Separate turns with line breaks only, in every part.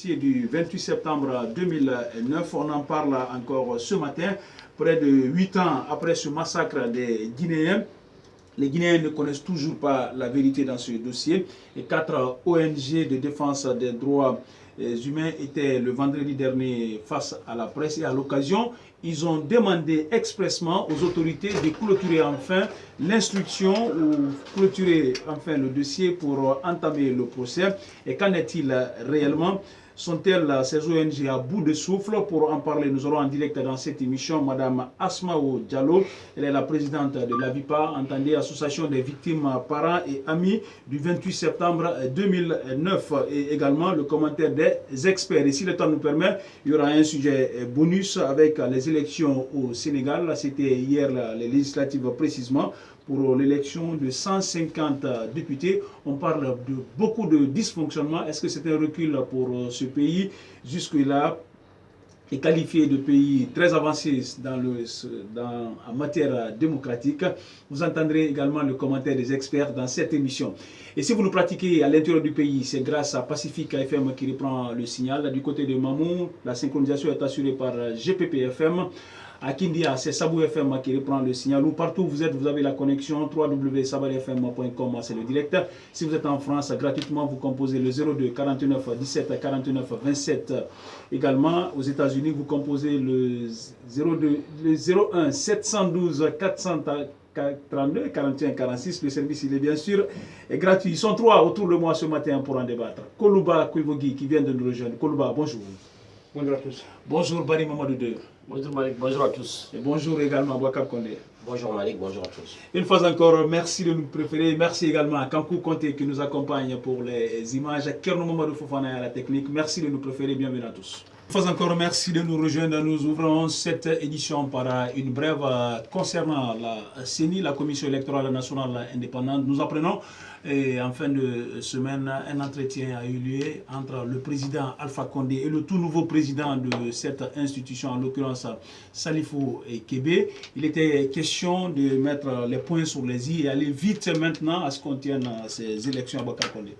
Du 28 septembre 2009, on en parle encore ce matin, près de 8 ans après ce massacre des Guinéens. Les Guinéens ne connaissent toujours pas la vérité dans ce dossier. Et 4 ONG de défense des droits humains étaient le vendredi dernier face à la presse et à l'occasion, ils ont demandé expressément aux autorités de clôturer enfin l'instruction ou clôturer enfin le dossier pour entamer le procès. Et qu'en est-il réellement? Sont-elles, ces ONG, à bout de souffle? Pour en parler, nous aurons en direct dans cette émission Madame Asmaou Diallo. Elle est la présidente de l'AVIPA, entendez, Association des victimes, parents et amis, du 28 septembre 2009. Et également le commentaire des experts. Et si le temps nous permet, il y aura un sujet bonus avec les élections au Sénégal. C'était hier les législatives précisément. Pour l'élection de 150 députés. On parle de beaucoup de dysfonctionnements. Est-ce que c'est un recul pour ce pays? Jusque-là, est qualifié de pays très avancé en matière démocratique. Vous entendrez également le commentaire des experts dans cette émission. Et si vous nous pratiquez à l'intérieur du pays, c'est grâce à Pacifique FM qui reprend le signal. Du côté de Mamou, la synchronisation est assurée par GPP FM. À Kindia, c'est Sabou FM qui reprend le signal. Ou partout où vous êtes, vous avez la connexion www.sabarfm.com, c'est le direct. Si vous êtes en France, gratuitement, vous composez le 02 49 17 49 27. Également, aux États-Unis, vous composez le 01 712 432 41 46. Le service, il est bien sûr gratuit. Ils sont 3 autour de moi ce matin pour en débattre. Koluba Kouivogi qui vient de nous rejoindre. Koluba, bonjour.
Bonjour à tous.
Bonjour Bari Mamadou Deux.
Bonjour Malik, bonjour à tous.
Et bonjour également Bouakab Kondé.
Bonjour Malik, bonjour à tous.
Une fois encore, merci de nous préférer. Merci également à Kankou Conté qui nous accompagne pour les images. À Kerno Mamadou Fofana à la technique. Merci de nous préférer. Bienvenue à tous. Une fois encore, merci de nous rejoindre. Nous ouvrons cette édition par une brève concernant la CENI, la Commission électorale nationale indépendante. Nous apprenons en fin de semaine, un entretien a eu lieu entre le président Alpha Condé et le tout nouveau président de cette institution, en l'occurrence Salifou Kébé. Il était question de mettre les points sur les i et aller vite maintenant à ce qu'on tienne ces élections à Bakar Condé.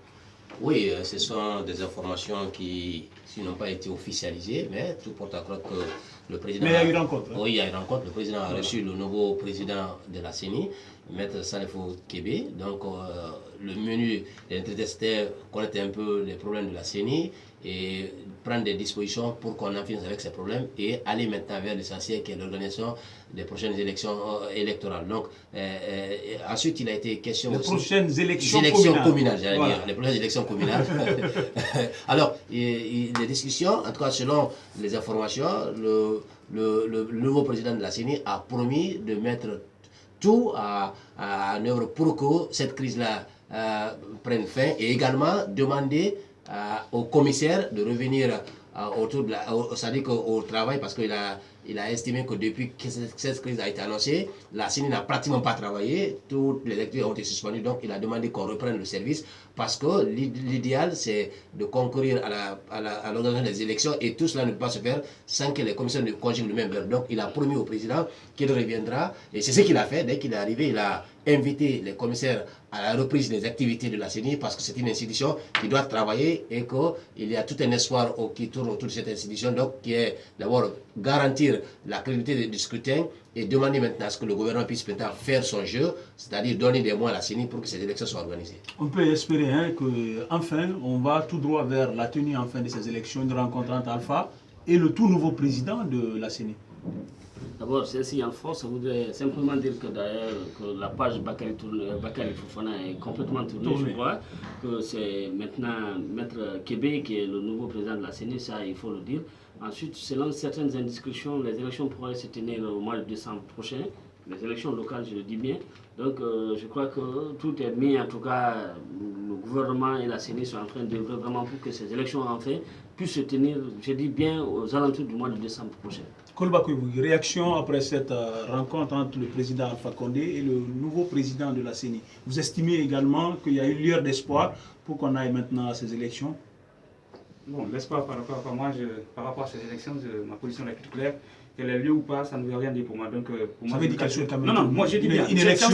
Oui, ce sont des informations qui n'ont pas été officialisées, mais tout porte à croire que le président...
Mais il y a eu une rencontre.
Oui, il y a eu une rencontre. Le président a reçu le nouveau président de la CENI, Maître Salifou Kébé. Donc, le menu de l'entretien, c'était connaître un peu les problèmes de la CENI et prendre des dispositions pour qu'on en finisse avec ces problèmes et aller maintenant vers l'essentiel qui est l'organisation des prochaines élections électorales. Donc, ensuite, il a été question
les
aussi...
prochaines élections
communales, j'allais dire. Les prochaines élections communales. Alors, les discussions, en tout cas selon les informations, le nouveau président de la CENI a promis de mettre tout en œuvre pour que cette crise-là prenne fin et également demander au commissaire de revenir au travail parce qu'il a estimé que depuis que cette crise a été annoncée, la CENI n'a pratiquement pas travaillé, toutes les activités ont été suspendues, donc il a demandé qu'on reprenne le service parce que l'idéal c'est de concourir à l'organisation des élections et tout cela ne peut pas se faire sans que les commissaires ne conjuguent le même verbe. Donc il a promis au président qu'il reviendra et c'est ce qu'il a fait. Dès qu'il est arrivé, il a invité les commissaires à la reprise des activités de la CENI parce que c'est une institution qui doit travailler et qu'il y a tout un espoir qui tourne autour de cette institution, donc qui est d'abord garantir la crédibilité du scrutin et demander maintenant à ce que le gouvernement puisse maintenant faire son jeu, c'est-à-dire donner des moyens à la CENI pour que ces élections soient organisées.
On peut espérer qu'enfin, on va tout droit vers la tenue enfin de ces élections, une rencontre entre Alpha et le tout nouveau président de la CENI.
D'abord, ceci en force, je voudrais simplement dire que d'ailleurs que la page Bakary Fofana est complètement tournée. Je crois que c'est maintenant Maître Kébé qui est le nouveau président de la CENI, ça il faut le dire. Ensuite, selon certaines indiscrétions, les élections pourraient se tenir au mois de décembre prochain, les élections locales, je le dis bien. Donc je crois que tout est mis, en tout cas le gouvernement et la CENI sont en train de vraiment pour que ces élections enfin puissent se tenir, je dis bien, aux alentours du mois de décembre prochain.
Kolbakoui, réaction après cette rencontre entre le président Alpha Condé et le nouveau président de la CENI. Vous estimez également qu'il y a une lueur d'espoir pour qu'on aille maintenant à ces élections?
Bon, l'espoir par rapport à moi, par rapport à ces élections, ma position est plus claire. Qu'elle ait lieu ou pas, ça ne veut rien dire pour moi. Donc, pour
ça
moi,
veut dire qu'elle soit quand même.
Non, moi j'ai dit bien.
Une élection,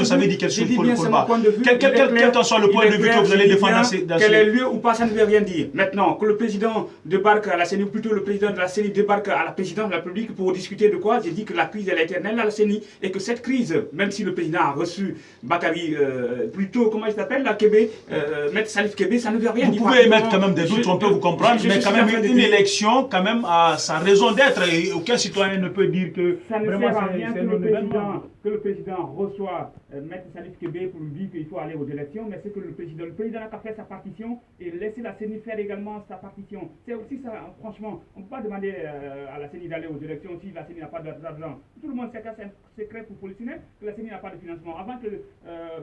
ça veut dire qu'elle soit pour le bas.
Quel
qu'en soit le point de vue que vous allez défendre dans
qu'elle ait lieu ou pas, ça ne veut rien dire. Maintenant, que le président débarque à la CENI, ou plutôt le président de la CENI débarque à la présidence de la République pour discuter de quoi? J'ai dit que la crise elle est éternelle à la CENI et que cette crise, même si le président a reçu Bakary, plutôt, comment il s'appelle, la Kébé, Maître Salif Kébé, ça ne veut rien dire.
Vous pouvez émettre quand même des doutes, on peut vous comprendre, mais quand même une élection, quand même, a sa raison d'être et aucun citoyen ne peut dire que
ça ne sert à rien que le président reçoit Maître Salif Kébé pour lui dire qu'il faut aller aux élections, mais c'est que le président n'a qu'à faire sa partition et laisser la CENI faire également sa partition. C'est aussi ça, franchement, on ne peut pas demander à la CENI d'aller aux élections si la CENI n'a pas d'argent. Tout le monde sait que c'est un secret pour Polichinelle que la CENI n'a pas de financement. Avant que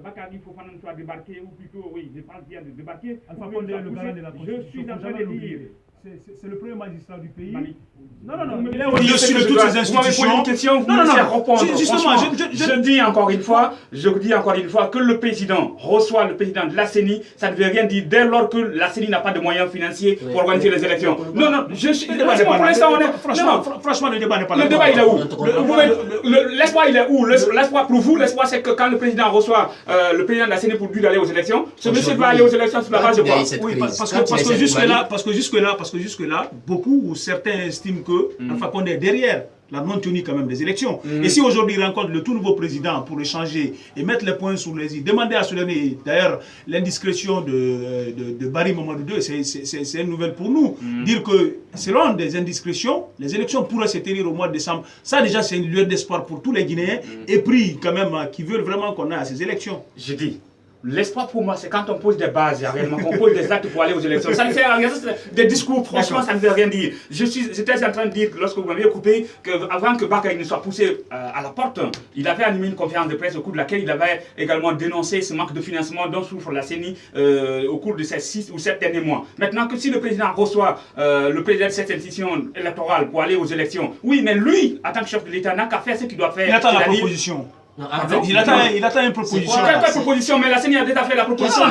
Bakary Fofana soit débarqué, ou plutôt, oui, je pense bien de débarquer, je suis en train de dire...
C'est le premier magistrat du pays.
Non,
il est au-dessus de toutes ces institutions.
Justement, je dis encore une fois que le président reçoit le président de la CENI, ça ne veut rien dire dès lors que la CENI n'a pas de moyens financiers pour organiser les élections. Non, je suis...
Franchement, le débat n'est pas là.
Le débat, il est où? L'espoir, il est où? L'espoir pour vous, l'espoir, c'est que quand le président reçoit le président de la CENI pour lui d'aller aux élections, ce monsieur va aller aux élections sur la base de quoi?
Oui, parce que jusque-là, beaucoup ou certains estiment que Alpha Condé est derrière la non-tenue quand même des élections. Et si aujourd'hui il rencontre le tout nouveau président pour échanger et mettre les points sur les i, demander à ce dernier, d'ailleurs l'indiscrétion de Barry Mamadou II, c'est une nouvelle pour nous, dire que selon des indiscrétions, les élections pourraient se tenir au mois de décembre. Ça déjà c'est une lueur d'espoir pour tous les Guinéens et puis quand même qui veulent vraiment qu'on aille à ces élections.
Je dis. L'espoir pour moi, c'est quand on pose des bases, réellement, qu'on pose des actes pour aller aux élections. Ça ne sert à rien, des discours, franchement, ça ne veut rien dire. J'étais en train de dire, lorsque vous m'aviez coupé, qu'avant que Bakary ne soit poussé à la porte, il avait animé une conférence de presse au cours de laquelle il avait également dénoncé ce manque de financement dont souffre la CENI au cours de ces 6 ou 7 derniers mois. Maintenant que si le président reçoit le président de cette institution électorale pour aller aux élections, oui, mais lui, en tant que chef de l'État, n'a qu'à faire ce qu'il doit faire.
Il attend la proposition. Il attend une proposition.
Il attend une proposition, mais la CENI a déjà fait la proposition.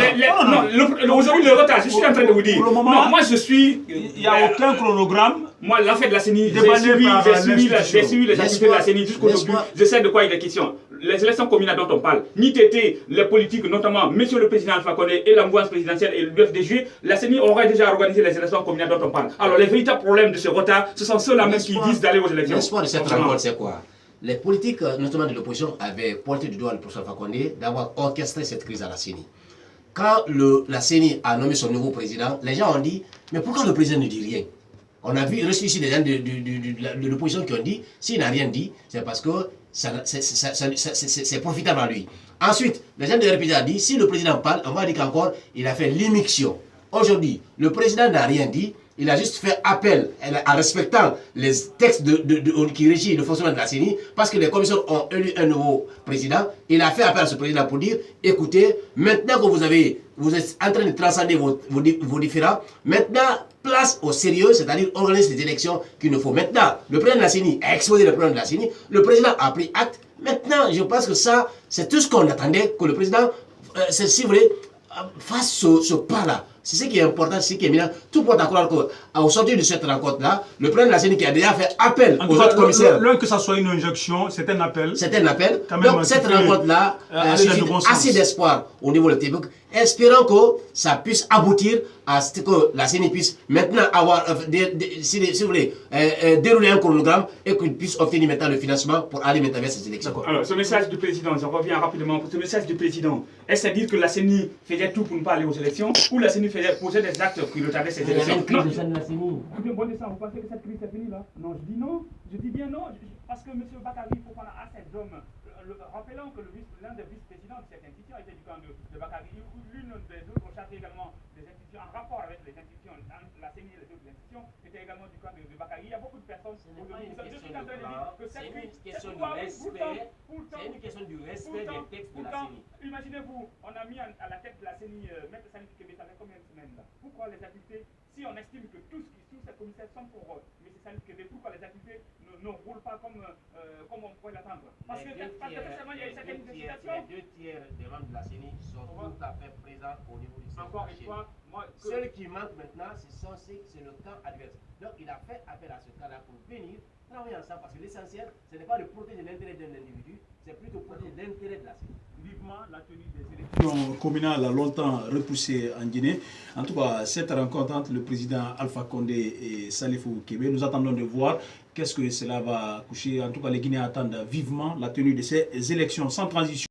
Aujourd'hui, le retard, je suis en train de vous dire.
Pour le moment,
moi je suis.
Il n'y a aucun chronogramme.
Moi, l'affaire de la CENI, j'ai suivi les activités de la CENI jusqu'aujourd'hui. Je sais de quoi il est question. Les élections communales dont on parle, ni Tété, les politiques, notamment Monsieur le Président Alpha Condé et la mouvance présidentielle et le BFDG, la CENI aurait déjà organisé les élections communales dont on parle. Alors, les véritables problèmes de ce retard, ce sont ceux-là même qui disent d'aller aux élections.
L'espoir de cette rencontre, c'est quoi? Les politiques, notamment de l'opposition, avaient pointé du doigt le professeur Alpha Condé d'avoir orchestré cette crise à la CENI. Quand la CENI a nommé son nouveau président, les gens ont dit, mais pourquoi le président ne dit rien? On a vu reçu ici des gens de l'opposition qui ont dit, s'il n'a rien dit, c'est parce que c'est profitable à lui. Ensuite, les gens de RPD ont dit, si le président parle, on va dire qu'encore, il a fait l'immixtion. Aujourd'hui, le président n'a rien dit. Il a juste fait appel en respectant les textes qui régissent le fonctionnement de la CENI, parce que les commissions ont élu un nouveau président. Il a fait appel à ce président pour dire, écoutez, maintenant que vous êtes en train de transcender vos différends, maintenant, place au sérieux, c'est-à-dire organiser les élections qu'il nous faut. Maintenant, le président de la CENI a exposé le problème de la CENI, le président a pris acte. Maintenant, je pense que ça, c'est tout ce qu'on attendait, que le président, si vous voulez, fasse ce pas-là. C'est ce qui est important, c'est ce qui est éminent. Tout porte à croire qu'au sortir de cette rencontre-là, le président de la CENI qui a déjà fait appel aux autres commissaires.
Loin que ça soit une injonction, c'est un appel.
C'est un appel. Donc cette rencontre-là suscite assez d'espoir au niveau de Tébuk. Espérons que ça puisse aboutir à ce que la CENI puisse maintenant avoir, si vous voulez, dérouler un chronogramme et qu'il puisse obtenir maintenant le financement pour aller maintenant vers ces élections.
Alors, ce message du président, je reviens rapidement. Ce message du président, est-ce à dire que la CENI faisait tout pour ne pas aller aux élections ou la CENI posait des actes qui retardaient ces élections?
Non.
Écoutez, bon dessin, vous pensez que cette crise est finie là? Non, je dis non. Je dis bien non. Parce que M. Bakary Fofana a cet homme. Rappelons que l'un des vice-présidents de cette institution était du camp de Bakary. L'une des autres chargées également des institutions en rapport avec les institutions, la CENI et les autres institutions, était également du camp de Bakary. Il y a beaucoup de personnes.
Ce n'est pas une question de blanc, c'est une question de respect. C'est une question du respect des textes de la CENI.
Imaginez-vous, on a mis à la tête de la CENI Maître Salif Kébé, ça fait combien de semaines là? Pourquoi les activités, si on estime que tous ces commissaires sont pour M. Salif Kébé, pourquoi les activités ne roulent pas comme on pourrait l'attendre? Parce que forcément il y a une certaine législation.
Les 2 tiers des membres de la CENI sont tout à fait présents au niveau du
Encore une fois,
Celui qui manque maintenant, c'est le camp adverse. Donc il a fait appel à ce camp-là pour venir travailler ensemble, parce que l'essentiel, ce n'est pas de protéger l'intérêt d'un individu, c'est plutôt protéger l'intérêt de la CENI.
Vivement la tenue des élections communales a longtemps repoussé en Guinée. En tout cas, cette rencontre entre le président Alpha Condé et Salifou Kébé, nous attendons de voir qu'est-ce que cela va coucher. En tout cas, les Guinéens attendent vivement la tenue de ces élections sans transition.